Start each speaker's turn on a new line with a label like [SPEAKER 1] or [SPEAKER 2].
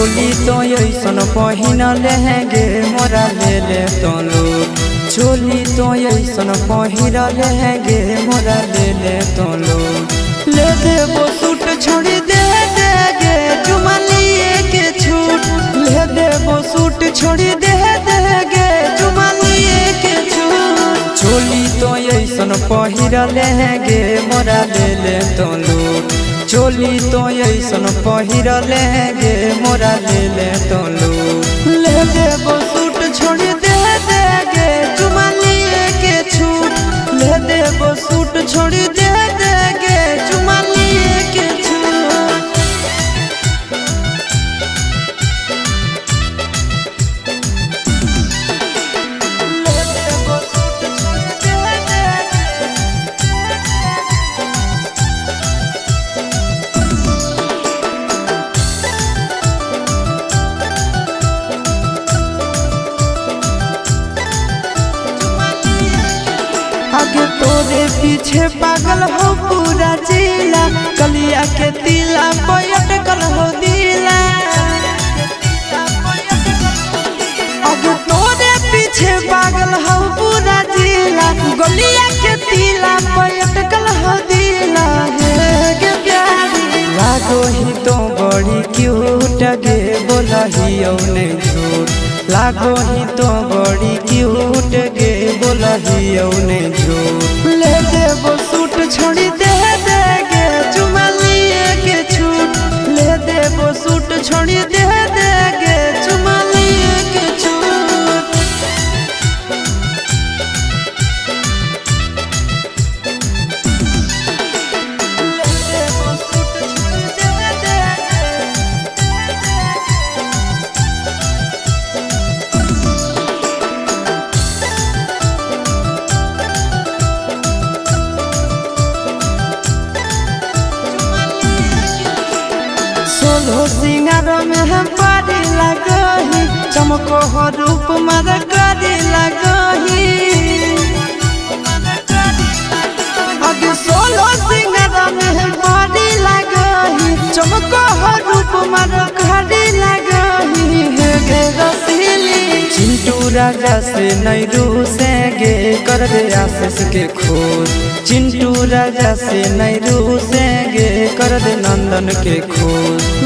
[SPEAKER 1] चोली तो ऐसन पहिन लेंगे मोरा ले ले तो लूट। चोली तो ऐसन पहिर लेंगे मोरा ले ले तो लूट। ले देबो सूट छोड़ी दे देगे चुमा लिए के छूट। ले देबो सूट छोड़ी दे देगे चुमा लिए के छूट। चोली तो ऐसन पहिर लेंगे मोरा ले ले तो लूट। चोली तो ऐसन पहिर लेंगे मोरा ले ले तो लूट। ले देबो सूट छोड़ी दे देगे चुमा लिए के छूट। ले देबो सूट छोड़ी दे देगे चुमा लिए के छूट। ले देबो सूट छोड़ी दे देगे। आगे तोरे पीछे पागल हो पूरा जिला। कलिया के तिला पयटकल हो दिला। आगे तोरे पीछे पागल हो पूरा जिला। गलिया के तिला पयटकल हो दिला। हे प्यारी लागो ही तो बड़ी क्यूट गे बोलही औने झूठ। लागो ही तो बड़ी क्यूट गे बोलही औने झूठ। ले देबो सूट छोड़ी दे देगे चुमा लिए के छूट। ले देबो सूट छोड़ी दे देगे चुमा लिए के छूट। ले देबो सूट छोड़ी दे देगे। सोलो सिंगार में हम पारी लगही। चमको हो रूप मर करी लगही। आगे सोलो सिंगार में हम पारी लगही। चमको हो रूप मर करी लगही। हे गे रसीली चिंटू राजा से नहीं रूसेंगे कर दे आशीष के खोज। चिंटू राजा से नहीं रूसेंगे कर दे नंदन के खोज।